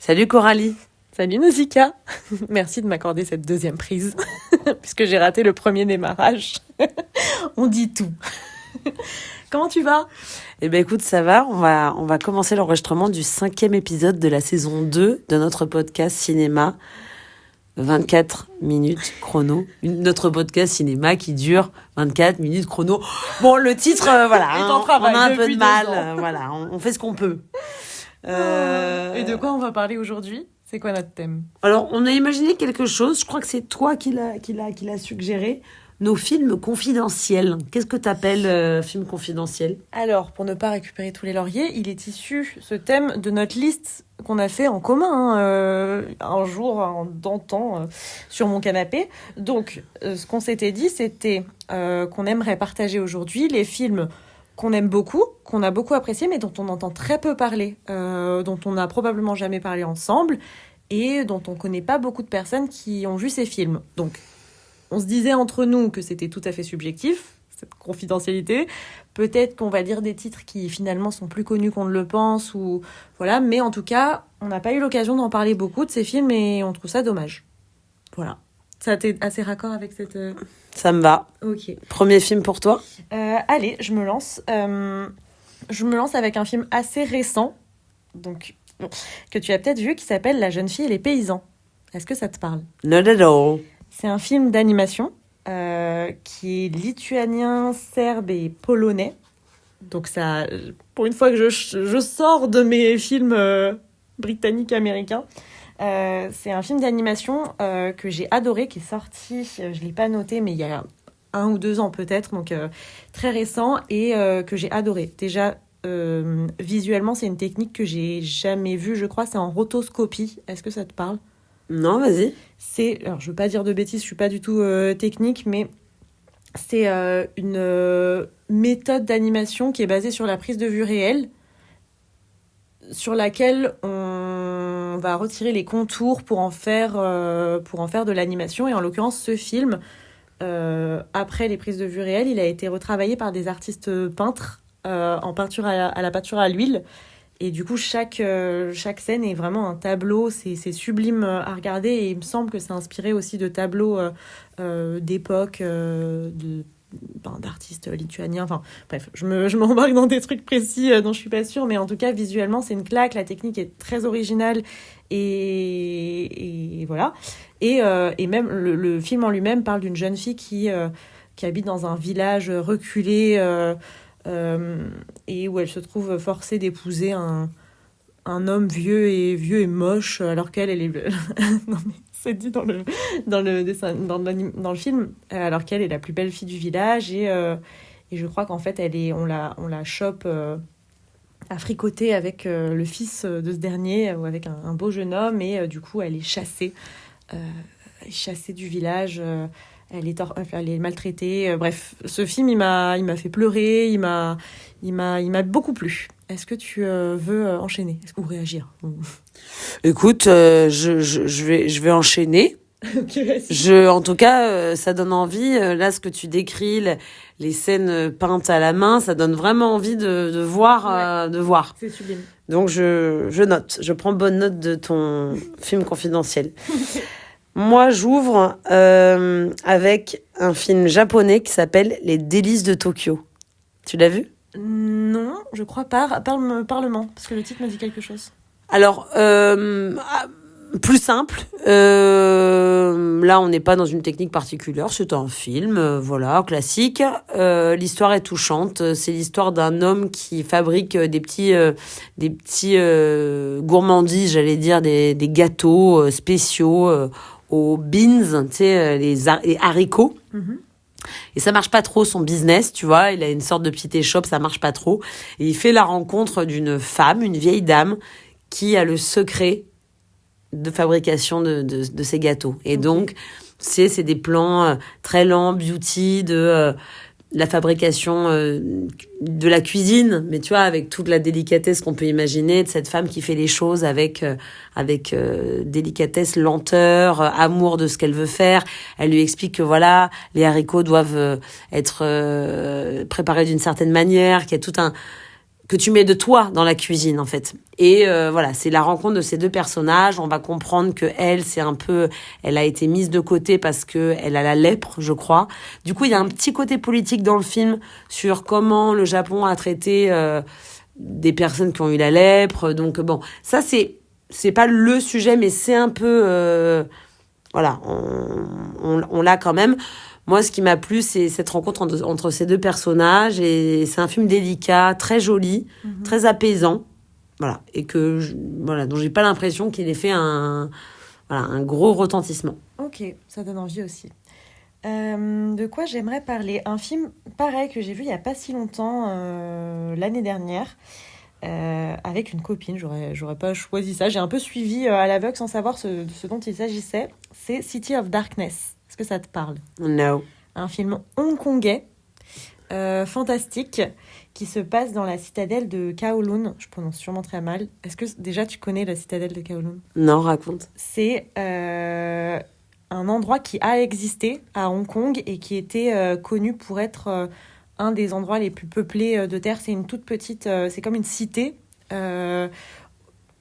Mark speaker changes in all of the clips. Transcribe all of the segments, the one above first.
Speaker 1: Salut Coralie.
Speaker 2: Salut Nausicaa. Merci de m'accorder cette deuxième prise, puisque j'ai raté le premier démarrage. On dit tout. Comment tu vas ?
Speaker 1: Eh ben écoute, ça va. On va commencer l'enregistrement du 5e épisode de la saison 2 de notre podcast cinéma. 24 minutes chrono. Notre podcast cinéma qui dure 24 minutes chrono. Bon, le titre, voilà, on a un peu de mal. Voilà, on fait ce qu'on peut.
Speaker 2: Et de quoi on va parler aujourd'hui ? C'est quoi notre thème ?
Speaker 1: Alors, on a imaginé quelque chose. Je crois que c'est toi qui l'a suggéré. Nos films confidentiels. Qu'est-ce que t'appelles film confidentiel ?
Speaker 2: Alors, pour ne pas récupérer tous les lauriers, il est issu, ce thème, de notre liste qu'on a fait en commun un jour, d'antan, sur mon canapé. Donc, ce qu'on s'était dit, c'était qu'on aimerait partager aujourd'hui les films qu'on aime beaucoup, qu'on a beaucoup appréciés, mais dont on entend très peu parler, dont on n'a probablement jamais parlé ensemble, et dont on ne connaît pas beaucoup de personnes qui ont vu ces films. Donc, on se disait entre nous que c'était tout à fait subjectif, cette confidentialité. Peut-être qu'on va dire des titres qui finalement sont plus connus qu'on ne le pense, ou voilà. Mais en tout cas, on n'a pas eu l'occasion d'en parler beaucoup de ces films et on trouve ça dommage. Voilà. Ça t'est assez raccord avec cette...
Speaker 1: Ça me va.
Speaker 2: Ok.
Speaker 1: Premier film pour toi ?
Speaker 2: Allez, je me lance. Je me lance avec un film assez récent, donc que tu as peut-être vu, qui s'appelle La jeune fille et les paysans. Est-ce que ça te parle ?
Speaker 1: Not at all.
Speaker 2: C'est un film d'animation qui est lituanien, serbe et polonais. Donc ça, pour une fois que je sors de mes films britanniques américains, c'est un film d'animation que j'ai adoré, qui est sorti, je ne l'ai pas noté, mais il y a 1 ou 2 ans peut-être, donc très récent, et que j'ai adoré. Déjà, visuellement, c'est une technique que j'ai jamais vue, je crois, c'est en rotoscopie. Est-ce que ça te parle ?
Speaker 1: Non, vas-y.
Speaker 2: Alors, je veux pas dire de bêtises, je suis pas du tout technique, mais c'est une méthode d'animation qui est basée sur la prise de vue réelle, sur laquelle on va retirer les contours pour en faire de l'animation. Et en l'occurrence, ce film, après les prises de vue réelles, il a été retravaillé par des artistes peintres en peinture à la peinture à l'huile. Et du coup, chaque scène est vraiment un tableau, c'est sublime à regarder, et il me semble que c'est inspiré aussi de tableaux d'époque, d'artistes lituaniens. Enfin, bref, je m'embarque dans des trucs précis dont je suis pas sûre, mais en tout cas, visuellement, c'est une claque, la technique est très originale, et voilà. Et même le film en lui-même parle d'une jeune fille qui habite dans un village reculé, et où elle se trouve forcée d'épouser un homme vieux et moche, alors qu'elle est non, mais c'est dit dans le dessin, dans le film, alors qu'elle est la plus belle fille du village, et je crois qu'en fait on la chope à fricoter avec le fils de ce dernier, ou avec un beau jeune homme, et du coup elle est chassée du village. Elle est maltraitée. Bref, ce film, il m'a fait pleurer. Il m'a beaucoup plu. Est-ce que tu veux enchaîner ou réagir ?
Speaker 1: Écoute, je vais enchaîner.
Speaker 2: Okay,
Speaker 1: en tout cas, ça donne envie. Là, ce que tu décris, les scènes peintes à la main, ça donne vraiment envie de voir,
Speaker 2: ouais.
Speaker 1: De voir.
Speaker 2: C'est sublime.
Speaker 1: Donc, je note. Je prends bonne note de ton film confidentiel. Moi, j'ouvre avec un film japonais qui s'appelle Les délices de Tokyo. Tu l'as vu ?
Speaker 2: Non, je crois pas. Parle-moi, parce que le titre me dit quelque chose.
Speaker 1: Alors, plus simple. Là, on n'est pas dans une technique particulière. C'est un film, voilà, classique. L'histoire est touchante. C'est l'histoire d'un homme qui fabrique des petits gourmandises, j'allais dire, des gâteaux spéciaux aux beans, tu sais, les haricots. Mm-hmm. Et ça marche pas trop, son business, tu vois. Il a une sorte de petite échoppe, ça marche pas trop. Et il fait la rencontre d'une femme, une vieille dame, qui a le secret de fabrication de ces gâteaux. Et okay. Donc, c'est des plans très lents, beauty, de la fabrication de la cuisine, mais tu vois, avec toute la délicatesse qu'on peut imaginer de cette femme qui fait les choses avec délicatesse, lenteur, amour de ce qu'elle veut faire. Elle lui explique que voilà, les haricots doivent être préparés d'une certaine manière, qu'il y a que tu mets de toi dans la cuisine, en fait. Et voilà, c'est la rencontre de ces deux personnages. On va comprendre que elle, c'est un peu... Elle a été mise de côté parce que elle a la lèpre, je crois. Du coup, il y a un petit côté politique dans le film sur comment le Japon a traité des personnes qui ont eu la lèpre. Donc, bon, ça, c'est pas le sujet, mais c'est un peu... voilà, on l'a quand même. Moi, ce qui m'a plu, c'est cette rencontre entre ces deux personnages. Et c'est un film délicat, très joli, très apaisant. Voilà. Et dont j'ai pas l'impression qu'il ait fait un gros retentissement.
Speaker 2: Ok, ça donne envie aussi. De quoi j'aimerais parler? Un film pareil que j'ai vu il y a pas si longtemps, l'année dernière, avec une copine. J'aurais pas choisi ça. J'ai un peu suivi à l'aveugle sans savoir ce dont il s'agissait. C'est City of Darkness. Est-ce que ça te parle?
Speaker 1: No.
Speaker 2: Un film hongkongais, fantastique, qui se passe dans la citadelle de Kowloon. Je prononce sûrement très mal. Est-ce que déjà tu connais la citadelle de Kowloon?
Speaker 1: Non, raconte.
Speaker 2: C'est un endroit qui a existé à Hong Kong et qui était connu pour être un des endroits les plus peuplés de Terre. C'est une toute petite... c'est comme une cité...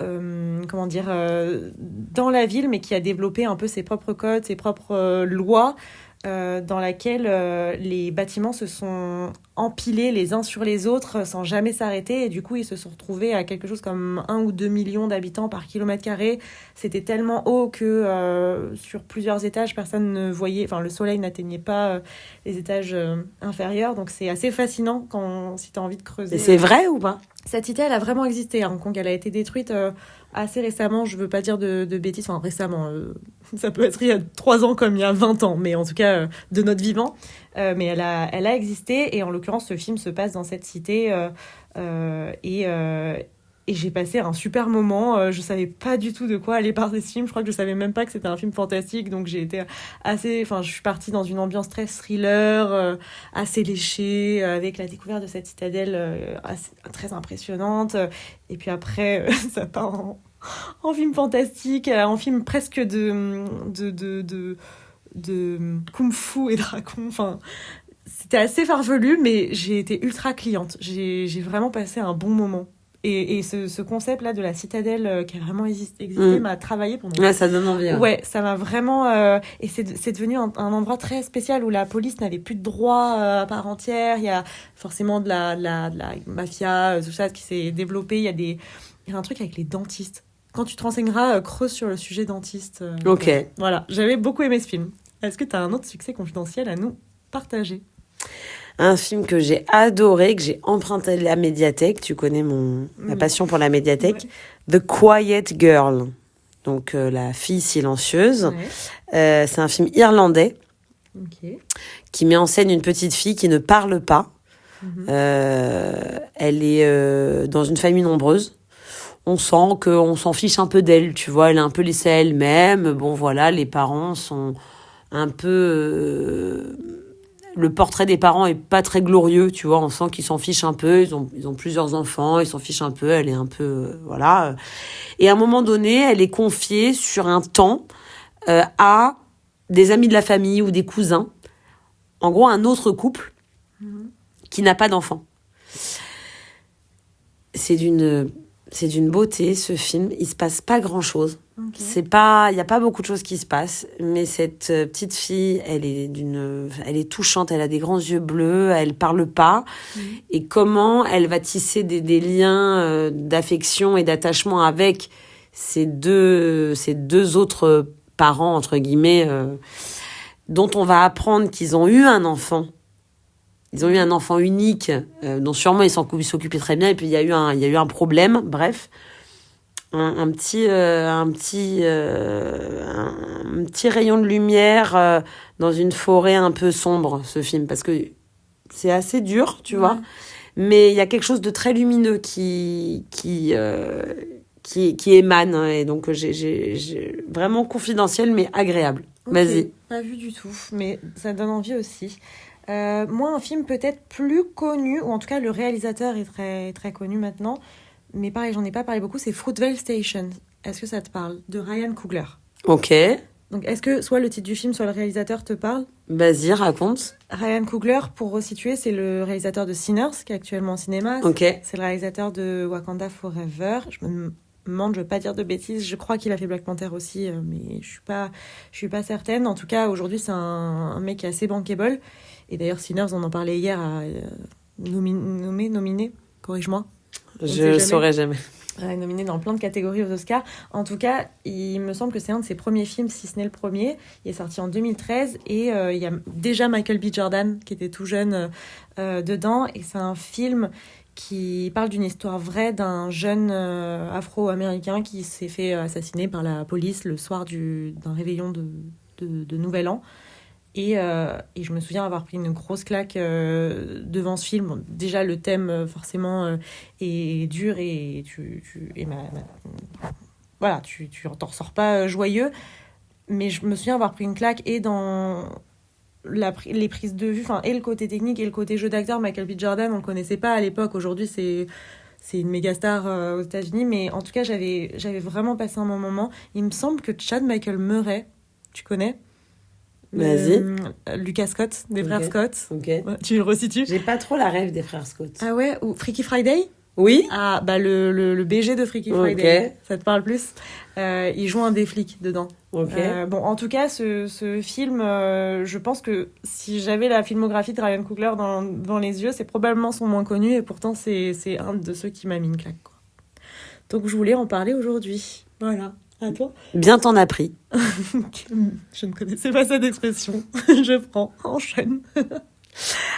Speaker 2: dans la ville, mais qui a développé un peu ses propres codes, ses propres lois, dans laquelle les bâtiments se sont empilés les uns sur les autres sans jamais s'arrêter, et du coup ils se sont retrouvés à quelque chose comme 1 ou 2 millions d'habitants par kilomètre carré. C'était tellement haut que sur plusieurs étages personne ne voyait, enfin le soleil n'atteignait pas les étages inférieurs, donc c'est assez fascinant si tu as envie de creuser.
Speaker 1: Et c'est vrai ou pas?
Speaker 2: Cette cité, elle a vraiment existé à Hong Kong. Elle a été détruite assez récemment. Je veux pas dire de bêtises. Enfin, récemment. Ça peut être il y a 3 ans comme il y a 20 ans. Mais en tout cas, de notre vivant. Mais elle a existé. Et en l'occurrence, ce film se passe dans cette cité. Et j'ai passé un super moment. Je savais pas du tout de quoi aller parler de ce film. Je crois que je savais même pas que c'était un film fantastique. Donc j'ai été je suis partie dans une ambiance très thriller, assez léchée, avec la découverte de cette citadelle très impressionnante. Et puis après, ça part en film fantastique, en film presque de kung-fu et dragon. Enfin, c'était assez farfelu, mais j'ai été ultra cliente. J'ai vraiment passé un bon moment. Et ce concept-là de la citadelle qui a vraiment existé m'a travaillé pendant...
Speaker 1: Ouais, ça donne envie.
Speaker 2: Ouais, ça m'a vraiment... Et c'est devenu un endroit très spécial où la police n'avait plus de droits à part entière. Il y a forcément de la mafia, tout ça qui s'est développé. Il y a un truc avec les dentistes. Quand tu te renseigneras, creuse sur le sujet dentiste.
Speaker 1: Ok.
Speaker 2: Voilà, j'avais beaucoup aimé ce film. Est-ce que tu as un autre succès confidentiel à nous partager?
Speaker 1: Un film que j'ai adoré, que j'ai emprunté à la médiathèque. Tu connais ma passion pour la médiathèque. Ouais. The Quiet Girl. Donc, la fille silencieuse. Ouais. C'est un film irlandais. Okay. Qui met en scène une petite fille qui ne parle pas. Elle est dans une famille nombreuse. On sent qu'on s'en fiche un peu d'elle, tu vois. Elle est un peu laissée à elle-même. Bon, voilà, les parents sont un peu... le portrait des parents est pas très glorieux, tu vois. On sent qu'ils s'en fichent un peu. Ils ont plusieurs enfants, ils s'en fichent un peu. Elle est un peu... voilà. Et à un moment donné, elle est confiée sur un temps à des amis de la famille ou des cousins. En gros, un autre couple qui n'a pas d'enfant. C'est d'une beauté, ce film. Il se passe pas grand-chose. Okay. Il y a pas beaucoup de choses qui se passent, mais cette petite fille, elle est touchante, elle a des grands yeux bleus, elle parle pas. Et comment elle va tisser des liens d'affection et d'attachement avec ces deux autres parents, entre guillemets, dont on va apprendre qu'ils ont eu un enfant. Ils ont eu un enfant unique, dont sûrement ils s'occupaient très bien, et puis il y a eu un problème, bref. Un petit rayon de lumière dans une forêt un peu sombre, ce film, parce que c'est assez dur, tu vois, mais il y a quelque chose de très lumineux qui émane, et donc j'ai vraiment confidentiel mais agréable. Okay. Vas-y.
Speaker 2: Pas vu du tout, mais ça donne envie aussi. Moi, un film peut-être plus connu, ou en tout cas le réalisateur est très, très connu maintenant, mais pareil, j'en ai pas parlé beaucoup, c'est Fruitvale Station. Est-ce que ça te parle? De Ryan Coogler.
Speaker 1: Ok.
Speaker 2: Donc, est-ce que soit le titre du film, soit le réalisateur te parle?
Speaker 1: Vas-y, raconte.
Speaker 2: Ryan Coogler, pour resituer, c'est le réalisateur de Sinners, qui est actuellement au cinéma.
Speaker 1: Ok.
Speaker 2: C'est le réalisateur de Wakanda Forever. Je me demande, je veux pas dire de bêtises. Je crois qu'il a fait Black Panther aussi, mais je suis pas certaine. En tout cas, aujourd'hui, c'est un mec qui est assez bankable. Et d'ailleurs, Sinners, on en parlait hier, nominé, corrige-moi.
Speaker 1: Je saurais jamais.
Speaker 2: Nominé dans plein de catégories aux Oscars. En tout cas, il me semble que c'est un de ses premiers films, si ce n'est le premier. Il est sorti en 2013 et il y a déjà Michael B. Jordan qui était tout jeune dedans. Et c'est un film qui parle d'une histoire vraie d'un jeune afro-américain qui s'est fait assassiner par la police le soir d'un réveillon de Nouvel An. Et je me souviens avoir pris une grosse claque devant ce film. Bon, déjà, le thème, forcément, est dur et voilà, tu t'en ressors pas joyeux. Mais je me souviens avoir pris une claque et dans les prises de vue, et le côté technique et le côté jeu d'acteur. Michael B. Jordan, on le connaissait pas à l'époque. Aujourd'hui, c'est une méga star aux États-Unis. Mais en tout cas, j'avais vraiment passé un bon moment. Il me semble que Chad Michael Murray, tu connais?
Speaker 1: Vas-y.
Speaker 2: Lucas Scott, des frères Scott.
Speaker 1: Ok.
Speaker 2: Ouais, tu le resitues?
Speaker 1: J'ai pas trop la rêve des frères Scott.
Speaker 2: Ah ouais, ou Freaky Friday?
Speaker 1: Oui.
Speaker 2: Ah, bah le BG de Freaky Friday.
Speaker 1: Ok.
Speaker 2: Ça te parle plus? Il joue un des flics dedans.
Speaker 1: Ok.
Speaker 2: Bon, en tout cas, ce film, je pense que si j'avais la filmographie de Ryan Coogler dans les yeux, c'est probablement son moins connu et pourtant c'est un de ceux qui m'a mis une claque, quoi. Donc je voulais en parler aujourd'hui. Voilà. À toi?
Speaker 1: Bien t'en as pris.
Speaker 2: Je ne connaissais pas cette expression. Je prends, enchaîne.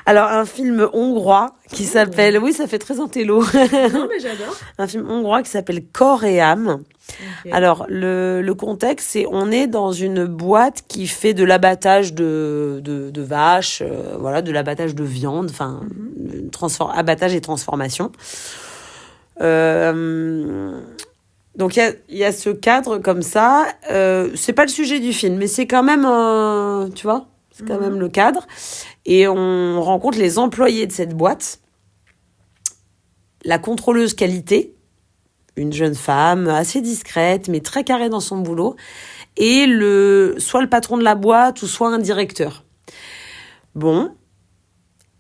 Speaker 1: Alors, un film hongrois qui s'appelle... Oui, ça fait très intello.
Speaker 2: Non, mais j'adore.
Speaker 1: Un film hongrois qui s'appelle Corps et âme. Okay. Alors, le contexte, c'est on est dans une boîte qui fait de l'abattage de vaches, voilà, de l'abattage de viande, abattage et transformation. Donc il y a ce cadre comme ça. C'est pas le sujet du film, mais c'est quand même, tu vois, c'est quand même le cadre. Et on rencontre les employés de cette boîte, la contrôleuse qualité, une jeune femme assez discrète, mais très carrée dans son boulot, et soit le patron de la boîte ou soit un directeur. Bon.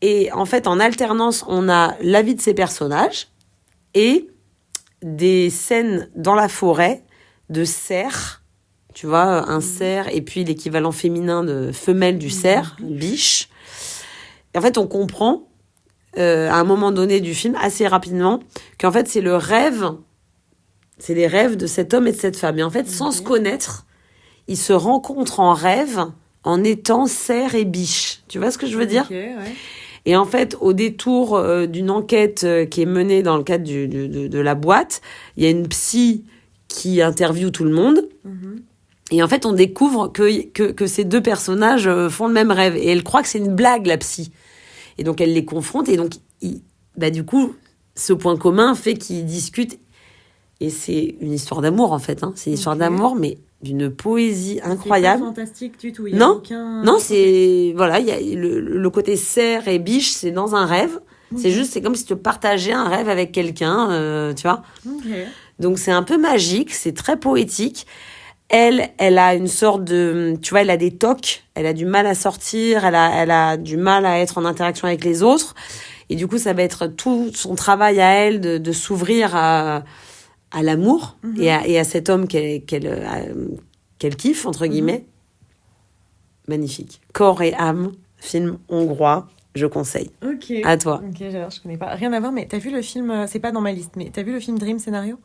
Speaker 1: Et en fait, en alternance, on a la vie de ces personnages et des scènes dans la forêt de cerfs, tu vois, un cerf et puis l'équivalent féminin de femelle du cerf, biche. Et en fait, on comprend à un moment donné du film, assez rapidement, qu'en fait, c'est les rêves de cet homme et de cette femme. Et en fait, sans se connaître, ils se rencontrent en rêve en étant cerf et biche. Tu vois ce que je veux dire ?
Speaker 2: Ouais.
Speaker 1: Et en fait, au détour d'une enquête qui est menée dans le cadre de la boîte, il y a une psy qui interviewe tout le monde. Et en fait, on découvre que ces deux personnages font le même rêve. Et elle croit que c'est une blague, la psy. Et donc, elle les confronte. Et donc, du coup, ce point commun fait qu'ils discutent. Et c'est une histoire d'amour, en fait. Hein. C'est une histoire d'amour, mais d'une poésie incroyable.
Speaker 2: C'est pas fantastique du tout.
Speaker 1: Non, c'est... Voilà, il y a le côté cerf et biche, c'est dans un rêve. C'est comme si tu partageais un rêve avec quelqu'un, tu vois. Donc, c'est un peu magique, c'est très poétique. Elle a une sorte de... Tu vois, elle a des tocs, elle a du mal à sortir, elle a du mal à être en interaction avec les autres. Et du coup, ça va être tout son travail à elle de s'ouvrir à l'amour et à cet homme qu'elle kiffe, entre guillemets. Magnifique. Corps et âme, film hongrois, je conseille.
Speaker 2: Ok.
Speaker 1: À toi.
Speaker 2: Ok, j'adore, je connais pas. Rien à voir, mais t'as vu le film, c'est pas dans ma liste, mais t'as vu le film Dream Scénario ?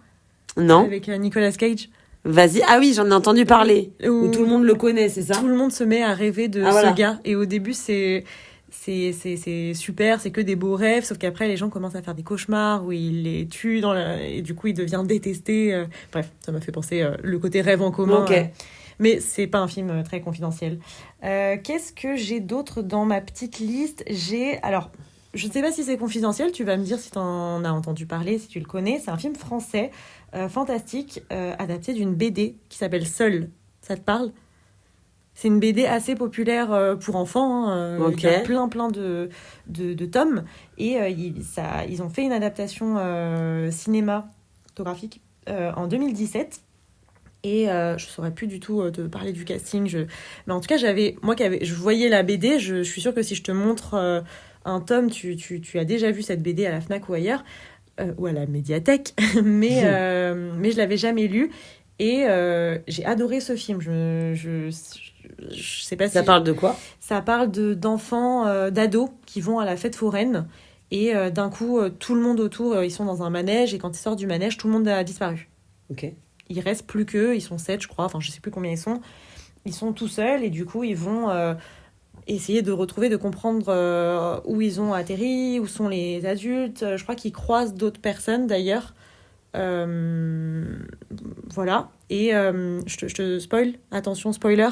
Speaker 1: Non.
Speaker 2: Avec Nicolas Cage ?
Speaker 1: Vas-y. Ah oui, j'en ai entendu parler. Où tout le monde le connaît, c'est ça ?
Speaker 2: Tout le monde se met à rêver de ce gars. Et au début, c'est super, c'est que des beaux rêves, sauf qu'après les gens commencent à faire des cauchemars où il les tue et du coup il devient détesté. Bref, ça m'a fait penser le côté rêve en commun.
Speaker 1: Okay.
Speaker 2: Mais c'est pas un film très confidentiel. Qu'est-ce que j'ai d'autre dans ma petite liste ? Alors, je ne sais pas si c'est confidentiel, tu vas me dire si tu en as entendu parler, si tu le connais. C'est un film français fantastique adapté d'une BD qui s'appelle Seul. Ça te parle ? C'est une BD assez populaire pour enfants. Il y a plein de tomes. Et ils ont fait une adaptation cinématographique en 2017. Et je saurais plus du tout te parler du casting. Mais en tout cas, je voyais la BD. Je suis sûre que si je te montre un tome, tu as déjà vu cette BD à la Fnac ou ailleurs, ou à la médiathèque. mais je l'avais jamais lu. Et j'ai adoré ce film. Je sais pas si...
Speaker 1: Ça parle de quoi ?
Speaker 2: Ça parle d'enfants, d'ados qui vont à la fête foraine. Et d'un coup, tout le monde autour, ils sont dans un manège. Et quand ils sortent du manège, tout le monde a disparu.
Speaker 1: Ok.
Speaker 2: Il reste plus qu'eux, ils sont 7, je crois, enfin je sais plus combien ils sont. Ils sont tout seuls et du coup ils vont essayer de retrouver, de comprendre où ils ont atterri, où sont les adultes. Je crois qu'ils croisent d'autres personnes d'ailleurs. Voilà. Et je te spoil, attention spoiler.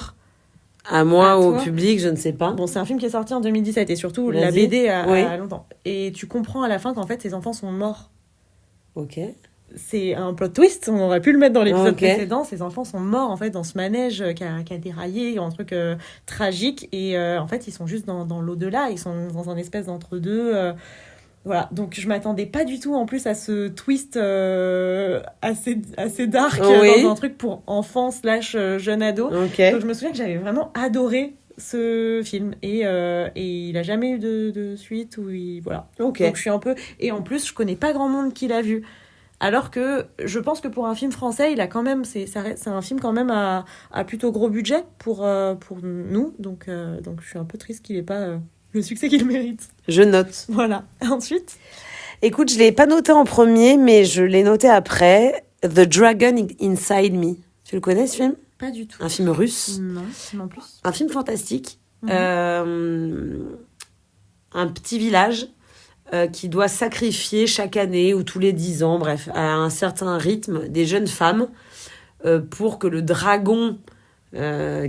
Speaker 1: À moi ou au public, je ne sais pas.
Speaker 2: Bon, c'est un film qui est sorti en 2017 et surtout
Speaker 1: Vas-y.
Speaker 2: la BD
Speaker 1: Oui.
Speaker 2: a longtemps. Et tu comprends à la fin qu'en fait ces enfants sont morts.
Speaker 1: Ok.
Speaker 2: C'est un plot twist, on aurait pu le mettre dans l'épisode
Speaker 1: Ok.
Speaker 2: précédent. Ces enfants sont morts en fait dans ce manège qui a déraillé, un truc tragique. Et en fait, ils sont juste dans l'au-delà, ils sont dans un espèce d'entre-deux. Voilà, donc je m'attendais pas du tout en plus à ce twist assez dark
Speaker 1: Oui.
Speaker 2: dans un truc pour enfants / jeune ado.
Speaker 1: Ok.
Speaker 2: Donc je me souviens que j'avais vraiment adoré ce film et il a jamais eu de suite voilà.
Speaker 1: Ok.
Speaker 2: Donc je suis un peu et en plus je connais pas grand monde qui l'a vu. Alors que je pense que pour un film français, il a quand même c'est un film quand même à plutôt gros budget pour nous. Donc je suis un peu triste qu'il ait pas le succès qu'il mérite.
Speaker 1: Je note.
Speaker 2: Voilà. Ensuite,
Speaker 1: Écoute, je l'ai pas noté en premier, mais je l'ai noté après. The Dragon Inside Me. Tu le connais ce film ?
Speaker 2: pas du tout.
Speaker 1: Un film russe.
Speaker 2: Non plus.
Speaker 1: Un film fantastique. Un petit village qui doit sacrifier chaque année ou tous les 10 ans, bref, à un certain rythme, des jeunes femmes pour que le dragon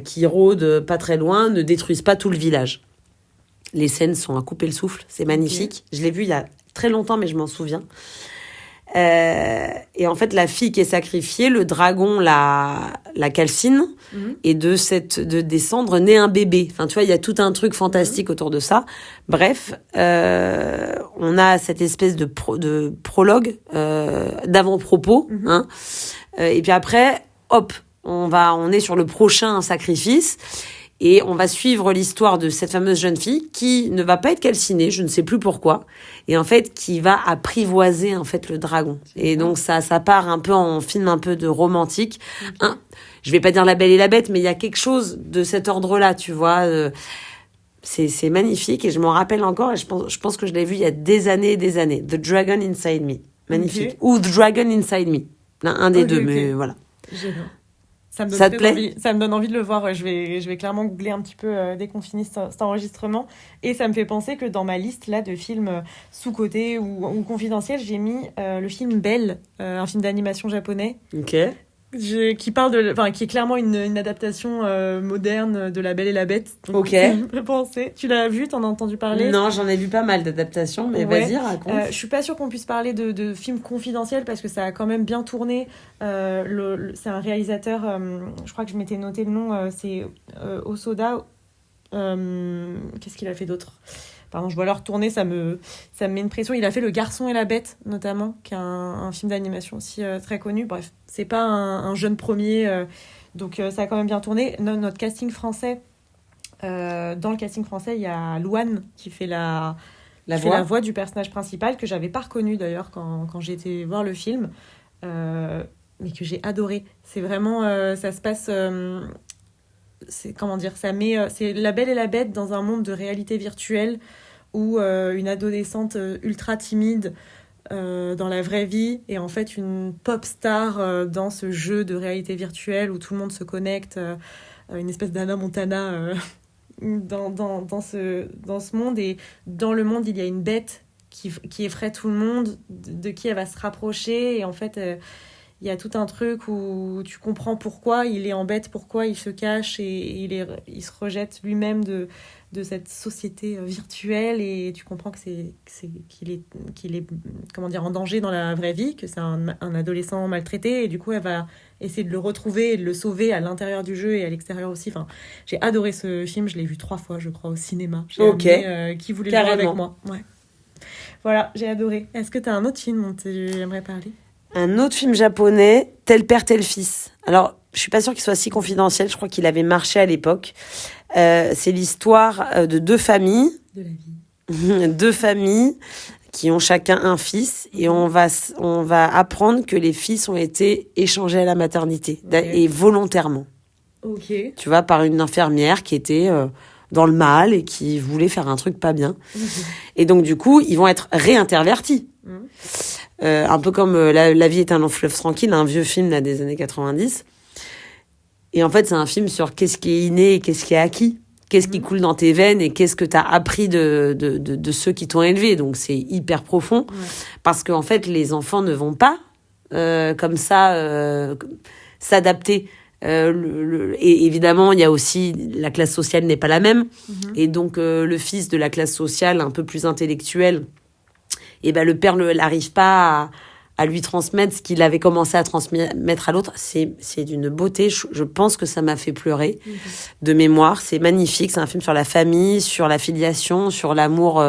Speaker 1: qui rôde pas très loin ne détruise pas tout le village. Les scènes sont à couper le souffle, c'est magnifique. Je l'ai vu il y a très longtemps, mais je m'en souviens. Et en fait, la fille qui est sacrifiée, le dragon la calcine, et de descendre naît un bébé. Enfin, tu vois, il y a tout un truc fantastique autour de ça. Bref, on a cette espèce de prologue, d'avant-propos, hein. Et puis après, hop, on est sur le prochain sacrifice. Et on va suivre l'histoire de cette fameuse jeune fille qui ne va pas être calcinée, je ne sais plus pourquoi, et en fait qui va apprivoiser en fait le dragon. Et donc ça part un peu en film un peu de romantique. Je vais pas dire La Belle et la Bête, mais il y a quelque chose de cet ordre-là, tu vois. C'est magnifique et je m'en rappelle encore et je pense que je l'ai vu il y a des années et des années. The Dragon Inside Me, magnifique.
Speaker 2: Okay.
Speaker 1: Ou The Dragon Inside Me, un des deux, mais voilà.
Speaker 2: Génial. Ça
Speaker 1: te plaît ?
Speaker 2: Ça me donne envie de le voir. Ouais, je vais clairement googler un petit peu dès qu'on finit cet enregistrement. Et ça me fait penser que dans ma liste là de films sous-cotés ou confidentiels, j'ai mis le film Belle, un film d'animation japonais.
Speaker 1: Ok.
Speaker 2: Qui est clairement une adaptation moderne de La Belle et la Bête. Donc,
Speaker 1: ok.
Speaker 2: Je pensais. Tu l'as vu, t'en as entendu parler ?
Speaker 1: Non, j'en ai vu pas mal d'adaptations, mais
Speaker 2: ouais.
Speaker 1: Vas-y, raconte.
Speaker 2: Je suis pas sûre qu'on puisse parler de films confidentiels parce que ça a quand même bien tourné. C'est un réalisateur, je crois que je m'étais noté le nom, c'est Osoda. Qu'est-ce qu'il a fait d'autre ? Pardon, je dois le retourner, ça me met une pression. Il a fait Le Garçon et la Bête, notamment, qui est un film d'animation aussi très connu. Bref, c'est pas un jeune premier, donc ça a quand même bien tourné. Notre casting français, dans le casting français, il y a Louane qui fait la voix du personnage principal, que j'avais pas reconnu d'ailleurs quand j'ai été voir le film, mais que j'ai adoré. C'est vraiment, ça se passe... c'est La Belle et la Bête dans un monde de réalité virtuelle où une adolescente ultra timide dans la vraie vie est en fait une pop star dans ce jeu de réalité virtuelle où tout le monde se connecte, une espèce d'Hannah Montana dans ce monde. Et dans le monde, il y a une bête qui effraie tout le monde, de qui elle va se rapprocher. Et en fait... il y a tout un truc où tu comprends pourquoi il est en bête, pourquoi il se cache et il se rejette lui-même de cette société virtuelle, et tu comprends qu'il est comment dire, en danger dans la vraie vie, que c'est un adolescent maltraité, et du coup elle va essayer de le retrouver et de le sauver à l'intérieur du jeu et à l'extérieur aussi. Enfin, j'ai adoré ce film, je l'ai vu 3 fois je crois au cinéma. J'ai amené, qui voulait le voir avec moi. Ouais. Voilà, j'ai adoré. Est-ce que tu as un autre film dont tu aimerais parler ?
Speaker 1: Un autre film japonais, Tel père, tel fils. Alors, je suis pas sûre qu'il soit si confidentiel. Je crois qu'il avait marché à l'époque. C'est l'histoire de deux familles.
Speaker 2: De la vie.
Speaker 1: Deux familles qui ont chacun un fils. Et on va apprendre que les fils ont été échangés à la maternité. Et volontairement.
Speaker 2: Ok.
Speaker 1: Tu vois, par une infirmière qui était dans le mal et qui voulait faire un truc pas bien. Et donc, du coup, ils vont être réintervertis. Un peu comme La vie est un long fleuve tranquille, un vieux film là, des années 90. Et en fait, c'est un film sur qu'est-ce qui est inné et qu'est-ce qui est acquis. Qu'est-ce qui coule dans tes veines et qu'est-ce que tu as appris de ceux qui t'ont élevé. Donc, c'est hyper profond. Parce qu'en fait, les enfants ne vont pas comme ça s'adapter. Et évidemment, il y a aussi la classe sociale n'est pas la même. Et donc, le fils de la classe sociale un peu plus intellectuelle, et ben le père n'arrive pas à lui transmettre ce qu'il avait commencé à transmettre à l'autre. C'est d'une beauté. Je pense que ça m'a fait pleurer de mémoire. C'est magnifique. C'est un film sur la famille, sur la filiation, sur l'amour,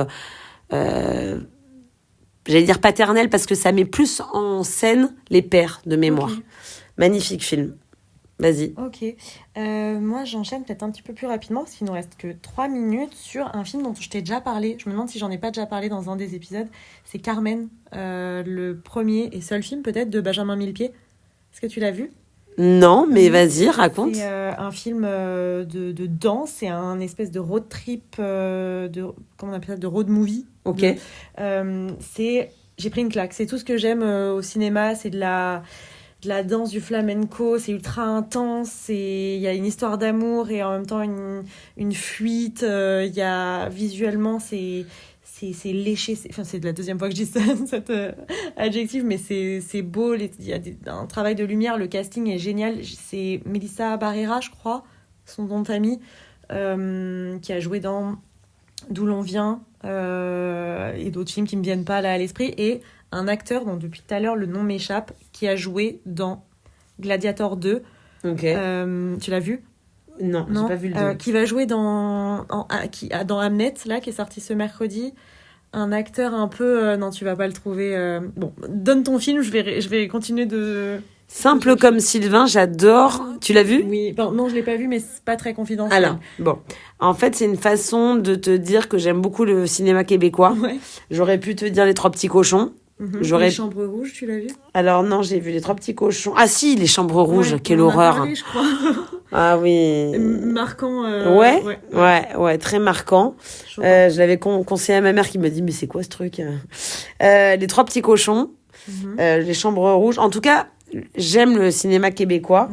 Speaker 1: j'allais dire paternel, parce que ça met plus en scène les pères de mémoire. Magnifique film. Vas-y.
Speaker 2: Ok. Moi, j'enchaîne peut-être un petit peu plus rapidement parce qu'il nous reste que 3 minutes sur un film dont je t'ai déjà parlé. Je me demande si j'en ai pas déjà parlé dans un des épisodes. C'est Carmen, le premier et seul film peut-être de Benjamin Millepied. Est-ce que tu l'as vu ?
Speaker 1: Non, mais vas-y, raconte.
Speaker 2: C'est un film de danse. C'est un espèce de road trip, comment on appelle ça, de road movie.
Speaker 1: Ok.
Speaker 2: J'ai pris une claque. C'est tout ce que j'aime au cinéma. C'est de la danse, du flamenco, c'est ultra intense, il y a une histoire d'amour et en même temps une fuite, visuellement c'est léché, c'est de la deuxième fois que je dis ça, cet adjectif, mais c'est beau, il y a un travail de lumière, le casting est génial, c'est Melissa Barrera, je crois, son nom de famille, qui a joué dans D'où l'on vient, et d'autres films qui me viennent pas là à l'esprit, et un acteur dont depuis tout à l'heure le nom m'échappe, qui a joué dans Gladiator 2.
Speaker 1: Ok.
Speaker 2: Tu l'as vu ?
Speaker 1: Non, j'ai pas vu le 2.
Speaker 2: Qui va jouer dans Hamnet, là, qui est sorti ce mercredi. Un acteur un peu... non, tu vas pas le trouver. Bon, donne ton film, je vais continuer de...
Speaker 1: Simple comme Sylvain, j'adore. Tu l'as vu ?
Speaker 2: Oui, non, je l'ai pas vu, mais c'est pas très confidentiel.
Speaker 1: Alors, bon. En fait, c'est une façon de te dire que j'aime beaucoup le cinéma québécois.
Speaker 2: Ouais.
Speaker 1: J'aurais pu te dire Les Trois Petits Cochons.
Speaker 2: Les Chambres Rouges, tu l'as vu ?
Speaker 1: Alors non, j'ai vu Les Trois Petits Cochons. Ah si, Les Chambres Rouges, quelle horreur.
Speaker 2: Parlé, je crois.
Speaker 1: Ah oui.
Speaker 2: Marquant.
Speaker 1: Ouais, très marquant. Je l'avais conseillé à ma mère qui m'a dit mais c'est quoi ce truc ? Les Trois Petits Cochons, Les Chambres Rouges. En tout cas, j'aime le cinéma québécois.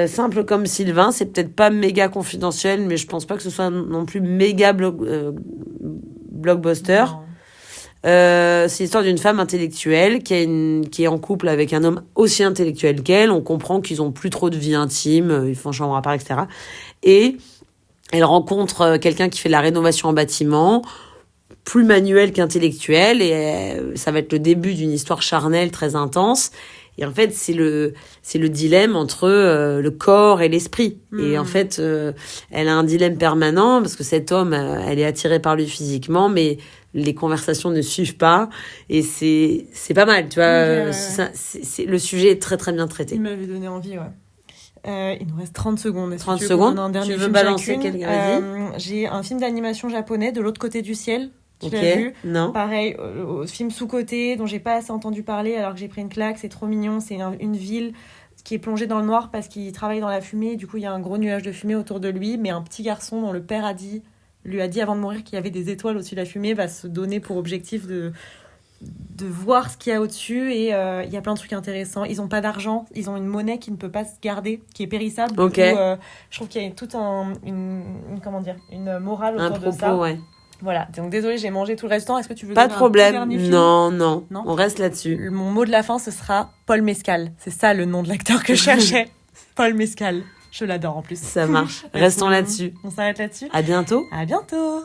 Speaker 1: Simple comme Sylvain, c'est peut-être pas méga confidentiel, mais je pense pas que ce soit non plus méga blockbuster.
Speaker 2: Non.
Speaker 1: C'est l'histoire d'une femme intellectuelle qui est en couple avec un homme aussi intellectuel qu'elle. On comprend qu'ils ont plus trop de vie intime, ils font chambre à part, etc. Et elle rencontre quelqu'un qui fait de la rénovation en bâtiment, plus manuel qu'intellectuel, et ça va être le début d'une histoire charnelle très intense. Et en fait, c'est le dilemme entre le corps et l'esprit. Et en fait, elle a un dilemme permanent parce que cet homme, elle est attirée par lui physiquement, mais les conversations ne suivent pas. Et c'est pas mal, tu vois. Le sujet est très, très bien traité.
Speaker 2: Il m'avait donné envie, ouais. Il nous reste 30 secondes.
Speaker 1: 30 secondes. Tu veux balancer quelqu'un ?
Speaker 2: J'ai un film d'animation japonais, De l'autre côté du ciel. Tu
Speaker 1: Ok.
Speaker 2: l'as vu ?
Speaker 1: Non.
Speaker 2: Pareil, film sous-coté dont j'ai pas assez entendu parler alors que j'ai pris une claque. C'est trop mignon. C'est une ville qui est plongée dans le noir parce qu'il travaille dans la fumée. Du coup, il y a un gros nuage de fumée autour de lui. Mais un petit garçon dont le père lui a dit avant de mourir qu'il y avait des étoiles au-dessus de la fumée va se donner pour objectif de voir ce qu'il y a au-dessus. Et il y a plein de trucs intéressants. Ils ont pas d'argent. Ils ont une monnaie qui ne peut pas se garder, qui est périssable.
Speaker 1: Ok.
Speaker 2: Du coup, je trouve qu'il y a toute une morale autour de ça.
Speaker 1: Ouais.
Speaker 2: Voilà, donc désolée, j'ai mangé tout le restant. Est-ce que tu veux
Speaker 1: Pas de
Speaker 2: donner
Speaker 1: problème.
Speaker 2: un petit dernier film ?
Speaker 1: Non. On reste là-dessus.
Speaker 2: Mon mot de la fin, ce sera Paul Mescal. C'est ça le nom de l'acteur que je cherchais. Paul Mescal. Je l'adore en plus.
Speaker 1: Ça marche. Restons là-dessus.
Speaker 2: On s'arrête là-dessus ?
Speaker 1: À bientôt.
Speaker 2: À bientôt.